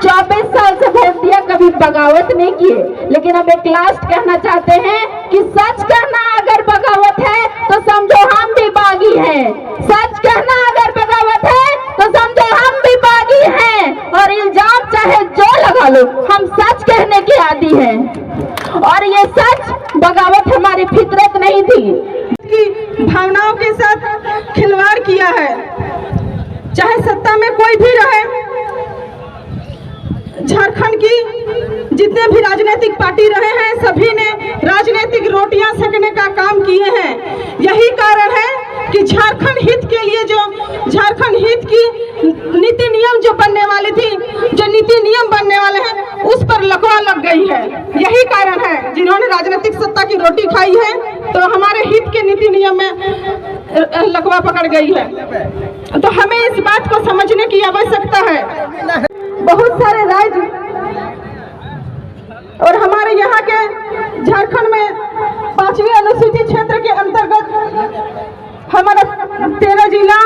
24 साल से वोट दिया, कभी बगावत नहीं किए। लेकिन हम एक लास्ट कहना चाहते हैं कि सच कहना अगर बगावत है तो समझो हम भी बागी हैं। सच कहना अगर बगावत है तो समझो हम भी बागी हैं। और इल्जाम चाहे जो लगा लो, हम सच कहने के आदी हैं। और ये सच बगावत हमारी फितरत नहीं थी की भावनाओं के साथ खिलवाड़ किया है। चाहे सत्ता में कोई भी रहे, झारखंड की जितने भी राजनीतिक पार्टी रहे हैं सभी ने राजनीतिक रोटियां सेकने का काम किए हैं। यही कारण है कि झारखंड हित के लिए जो झारखंड हित की नीति नियम जो बनने वाली थी, जो नीति नियम बनने वाले हैं, उस पर लकवा लग गई है। यही कारण है जिन्होंने राजनीतिक सत्ता की रोटी खाई है तो हमारे हित के नीति नियम में लकवा पकड़ गई है। तो हमें इस बात को समझने की आवश्यकता है। बहुत सारे राज्य और हमारे यहाँ के झारखंड में 5वीं अनुसूचित क्षेत्र के अंतर्गत हमारा 13 जिला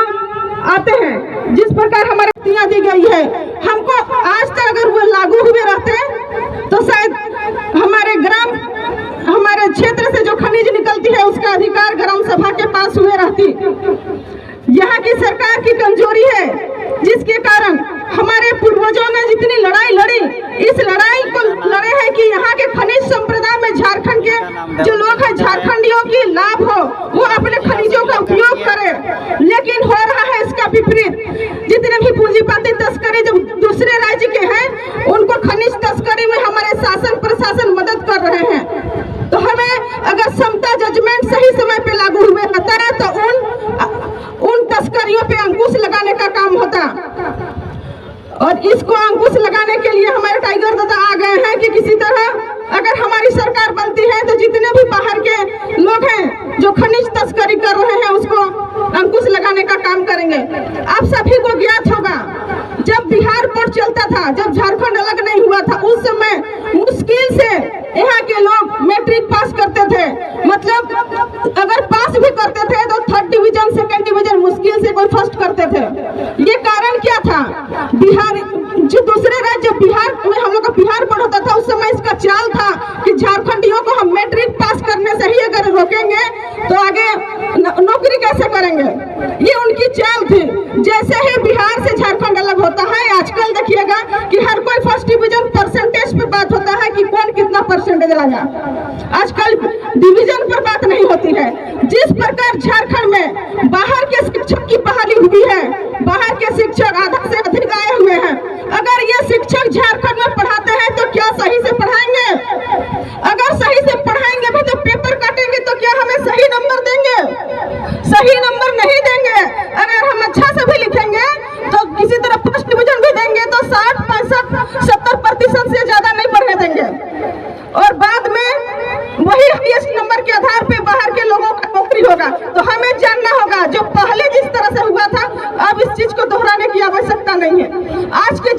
आते हैं। जिस प्रकार हमारे नीतियां दी गई है, हमको आज तक अगर वो लागू हुए रहते तो शायद हमारे क्षेत्र से जो खनिज निकलती है उसका अधिकार ग्राम सभा के पास हुए रहती। यहाँ की सरकार की कमजोरी है, जिसके कारण हमारे पूर्वजों ने जितनी लड़ाई लड़ी, इस लड़ाई को लड़े हैं कि यहाँ के खनिज संप्रदाय में झारखंड के जो लोग हैं, झारखंडियों की लाभ हो, वो अपने खनिजों का उपयोग करें। लेकिन हो रहा है इसका विपरीत। जितने भी पूंजीपति तस्करी जो दूसरे राज्य के हैं, उनको खनिज तस्करी में हमारे शासन प्रशासन मदद कर रहे हैं। तो हमें अगर समता जजमेंट सही समय पे लागू हुए रहता है तो उन तस्करियों पे अंकुश लगाने का काम होता। और इसको अंकुश लगाने के लिए हमारे टाइगर दादा आ गए हैं कि किसी तरह अगर हमारी सरकार बनती है तो जितने भी बाहर के लोग हैं जो खनिज तस्करी कर रहे हैं उसको अंकुश लगाने का काम करेंगे। आप सभी को ज्ञात होगा, जब बिहार बोर्ड चलता था, जब झारखंड अलग नहीं हुआ था, उस समय मुश्किल से यहाँ के लोग मैट्रिक पास करते थे। मतलब अगर पास भी करते थे तो 3rd डिवीजन 2nd डिवीजन मुश्किल से कोई फर्स्ट करते थे। ये कारण क्या था? बिहार जो दूसरे राज्य बिहार में हम लोग का बिहार बोर्ड होता था, उस समय इसका चाल था कि झारखंडियों को हम मैट्रिक पास करने से ही अगर रोकेंगे तो आगे नौकरी कैसे करेंगे, ये उनकी चाल थी। जैसे ही बिहार से झारखंड अलग होता है, आजकल देखिएगा कि हर कोई 1st डिवीजन परसेंटेज पे बात होता है कि कौन कितना परसेंटेज लाया। आजकल डिवीजन पर बात नहीं होती है। जिस प्रकार झारखंड में बाहर के शिक्षक की बहाली हुई है, बाहर के शिक्षक आधा से अधिक आए हुए हैं, अगर ये शिक्षक झारखंड में पढ़ाते हैं तो क्या सही से पढ़ाएंगे? अगर सही से पढ़ाएंगे भी तो पेपर काटेंगे तो क्या हमें सही नंबर देंगे? सही नंबर नहीं देंगे। अगर हम अच्छा से भी लिखेंगे तो किसी तरह 1st डिवीजन भी देंगे तो 60, 65, 70% से ज्यादा नहीं पढ़ने देंगे। और बाद में वही हाईएस्ट नंबर के आधार पे बाहर के लोगों का नौकरी होगा। तो हमें जानना होगा, जो पहले जिस तरह से हुआ था अब इस चीज को दोहराने की आवश्यकता नहीं है। आज की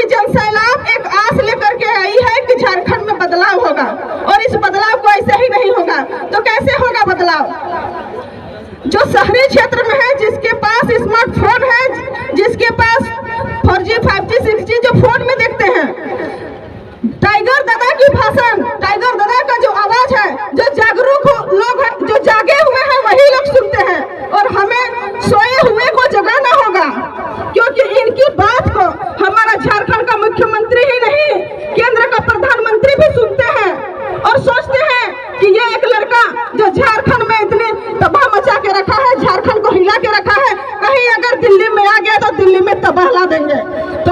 जनसैलाब एक आस लेकर के आई है कि झारखंड में बदलाव होगा, और इस बदलाव को ऐसे ही नहीं होगा। तो कैसे होगा बदलाव? जो शहरी क्षेत्र में है, जिसके पास स्मार्टफोन है, जिसके पास 4G 5G 6G जो फोन में देखते हैं, टाइगर दादा की भाषण, टाइगर दादा का जो आवाज है, जो जागरूक लोग हैं, जो जागे हुए हैं, वही लोग सुनते हैं। और हमें सोए हुए को जगाना होगा, क्योंकि इनकी बात को हमारा झारखंड का मुख्यमंत्री ही नहीं, केंद्र का प्रधानमंत्री भी सुनते हैं और सोचते हैं कि ये एक लड़का जो झारखंड में इतनी तबाह मचा के रखा है, झारखंड को हिला के रखा है, कहीं अगर दिल्ली में आ गया तो दिल्ली में तबाह ला देंगे। तो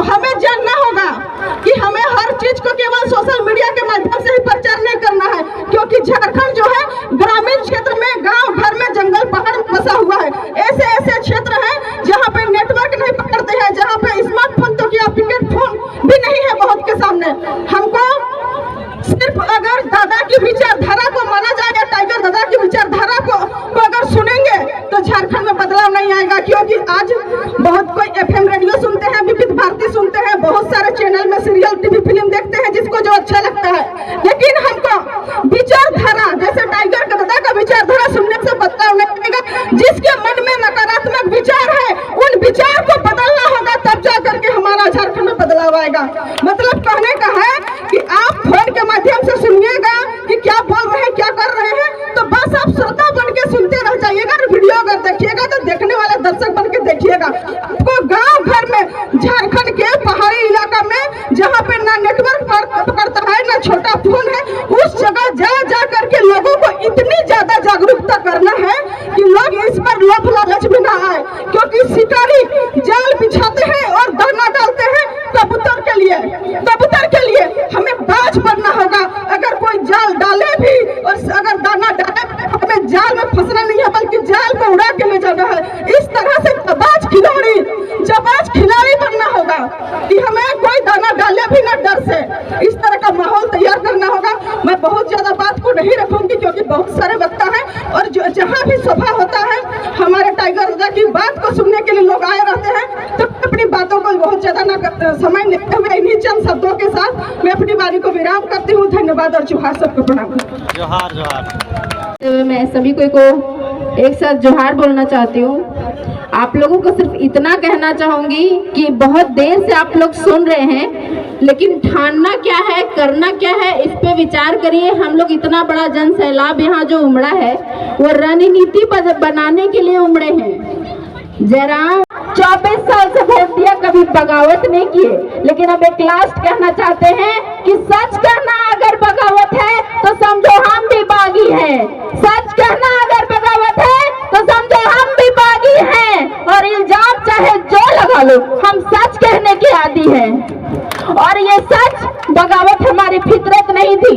जागरूकता करना है कि लोग इस पर लोभ लालच में ना आए, क्योंकि शिकारी जाल बिछाते हैं और दाना डालते हैं कबूतर के लिए। कबूतर के लिए हमें बाज बनना होगा। अगर कोई जाल डाले भी और अगर दाना डाले, हमें जाल में फंसना नहीं है, बल्कि जाल को उड़ा के ले जाना है। इस तरह से जाबाज खिलाड़ी बनना होगा कि हमें कोई दाना डाले भी ना डर से। इस तरह का माहौल तैयार करना होगा। मैं बहुत ज्यादा बात को नहीं रखूंगी, क्योंकि बहुत सारे वक्ता हैं और जहाँ भी सभा होता है हमारे टाइगर राजा की बात को सुनने के लिए लोग आए रहते हैं। तो अपनी बातों को बहुत ज्यादा ना समय लेते हुए इन्हीं चंद शब्दों के साथ मैं अपनी वाणी को विराम करती हूँ। धन्यवाद और जोहार, सबको प्रणाम। जोहार जोहार। मैं सभी को एक साथ जोहार बोलना चाहती हूँ। आप लोगों को सिर्फ इतना कहना चाहूंगी कि बहुत देर से आप लोग सुन रहे हैं, लेकिन ठानना क्या है, करना क्या है, इस पे विचार करिए। हम लोग इतना बड़ा जन सैलाब यहाँ जो उमड़ा है वो रणनीति बनाने के लिए उमड़े हैं। जयराम 24 साल से वोट दिया, कभी बगावत नहीं किए, लेकिन अब एक लास्ट कहना चाहते हैं कि सच कहना अगर बगावत है तो समझो हम भी बागी हैं। सच कहना अगर बगावत है तो समझो हम भी बागी हैं, और इल्जाम चाहे जो लगा लो, हम सच कहने के आदी हैं। और ये सच बगावत हमारी फितरत नहीं थी।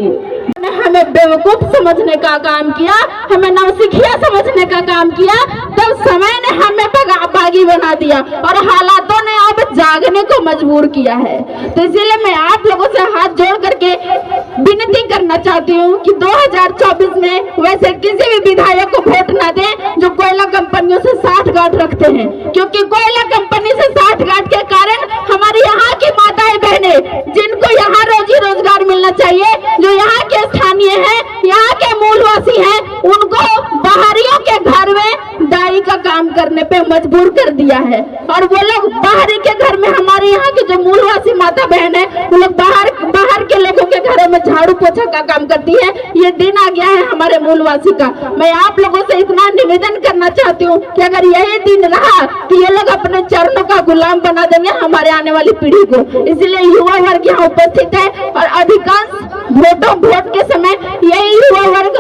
हमें बेवकूफ समझने का काम किया, हमें नौसिखिया समझने का काम किया, तब समय ने हमें बागी बना दिया और हालातों ने अब जागने को मजबूर किया है। तो इसीलिए मैं आप लोगों से हाथ जोड़ करके विनती करना चाहती हूँ कि 2024 में वैसे किसी भी विधायक को वोट ना दें जो कोयला कंपनियों से साठगांठ रखते हैं, क्योंकि कोयला कंपनी से साठगांठ के कारण हमारी यहाँ की माताएं बहनें जिनको यहाँ रोजी रोजगार मिलना चाहिए, जो यहाँ के स्थानीय हैं, यहाँ के मूलवासी हैं, उनको बाहरियों के घर में दाई का काम करने पे मजबूर कर दिया है। और वो लोग बाहरी के घर में, हमारे यहाँ की जो मूलवासी माता बहन है, वो लोग बाहर के लोगों के घरों में झाड़ू पोछा का काम करती है। ये दिन आ गया है हमारे मूलवासी का। मैं आप लोगों से इतना निवेदन करना चाहती हूँ कि अगर यही दिन रहा कि ये लोग अपने चरणों का गुलाम बना देंगे हमारे आने वाली पीढ़ी को। इसलिए युवा वर्ग यहाँ उपस्थित है और अधिकांश वोट के समय यही युवा वर्ग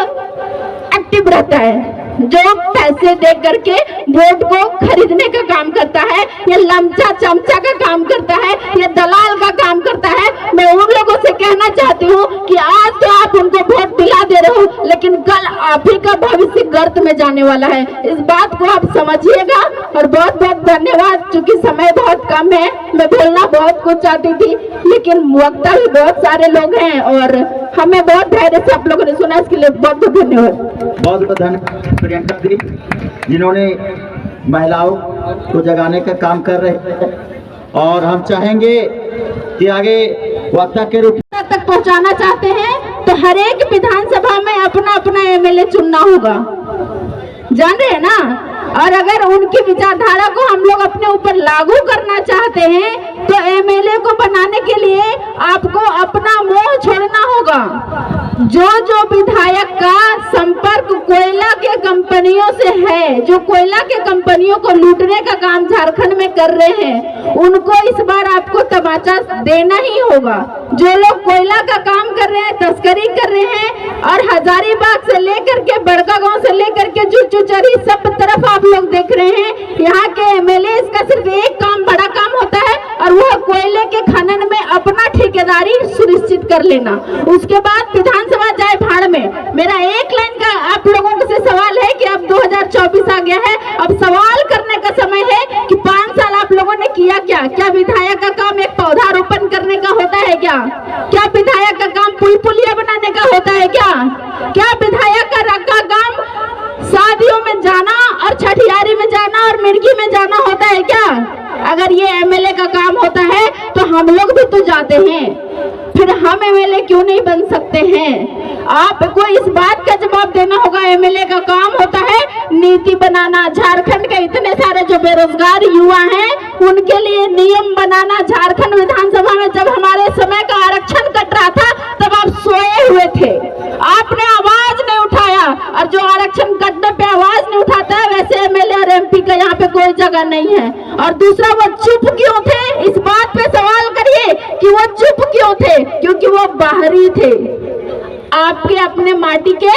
एक्टिव रहता है, जो पैसे दे करके वोट को खरीदने का काम करता है, ये लमचा चमचा का काम करता है, ये दलाल का काम करता है। मैं उन लोगों से कहना चाहती हूँ कि आज तो आप उनको वोट दिला दे रहे हो, लेकिन कल आप ही का भविष्य गर्त में जाने वाला है। इस बात को आप समझिएगा। और बहुत बहुत धन्यवाद। चूंकि समय बहुत कम है, मैं बोलना बहुत कुछ चाहती थी, लेकिन वक्ता भी बहुत सारे लोग हैं और हमें बहुत धैर्य से आप लोगों ने सुना, इसके लिए बहुत बहुत धन्यवाद। बहुत बहुत धन्यवाद प्रियंका दी, जिन्होंने महिलाओं को जगाने का काम कर रहे हैं। और हम चाहेंगे कि आगे वक्ता के रूप तक पहुंचाना चाहते हैं तो हर एक विधानसभा में अपना अपना एमएलए चुनना होगा, जान रहे हैं ना। और अगर उनकी विचारधारा को हम लोग अपने ऊपर लागू करना चाहते हैं तो एमएलए को बनाने के लिए आपको अपना मोह छोड़ना होगा। जो विधायक का संपर्क कोयला के कंपनियों से है, जो कोयला के कंपनियों को लूटने का काम झारखंड में कर रहे हैं, उनको इस बार आपको तमाचा देना ही होगा। जो लोग कोयला का काम कर रहे हैं, तस्करी कर रहे हैं, और हजारीबाग से लेकर के बड़का गांव से लेकर के चुचुचरी सब तरफ आप लोग देख रहे हैं, यहाँ के एमएलए इसका सिर्फ एक काम, बड़ा काम होता है, और वह कोयले के खनन में अपना ठेकेदारी सुनिश्चित कर लेना। उसके बाद विधानसभा जाए भाड़ में। मेरा एक लाइन का आप लोगों से सवाल है कि अब 2024 आ गया है, अब सवाल करने का समय है कि 5 साल आप लोगों ने किया क्या? क्या विधायक का काम एक पौधारोपण करने का होता है क्या? क्या विधायक का काम पुल पुलिया बनाने का होता है क्या? क्या विधायक का काम शादियों में जाना और छठियारी में जाना और मिर्गी में जाना होता है क्या? अगर ये एमएलए का काम होता है तो हम लोग भी तो जाते हैं, फिर हम एमएलए क्यों नहीं बन सकते हैं? आपको इस बात का जवाब देना होगा। एमएलए का काम होता है नीति बनाना, झारखंड के इतने सारे जो बेरोजगार युवा हैं उनके लिए नियम बनाना। झारखंड विधानसभा में जब हमारे समय का आरक्षण कट रहा था तब आप सोए हुए थे, आपने आवाज नहीं उठाया, और जो आरक्षण कटने पे आवाज नहीं उठाता है वैसे एमएलए और एमपी का यहाँ पे कोई जगह नहीं है। और दूसरा, वो चुप क्यों थे? इस बात पे सवाल करिए कि वो चुप क्यों थे? क्योंकि वो बाहरी थे। आपके अपने माटी के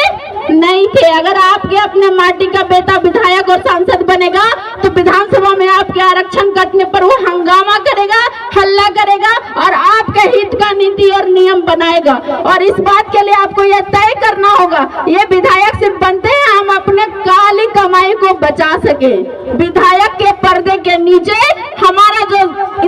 नहीं थे। अगर आपके अपने माटी का बेटा विधायक और सांसद बनेगा तो विधानसभा में आपके आरक्षण कटने पर वो हंगामा करेगा, हल्ला करेगा और आपके हित का नीति और नियम बनाएगा। और इस बात के लिए आपको यह तय करना होगा, ये विधायक सिर्फ बनते हैं हम अपने काली कमाई को बचा सके। विधायक के पर्दे के नीचे हमारा जो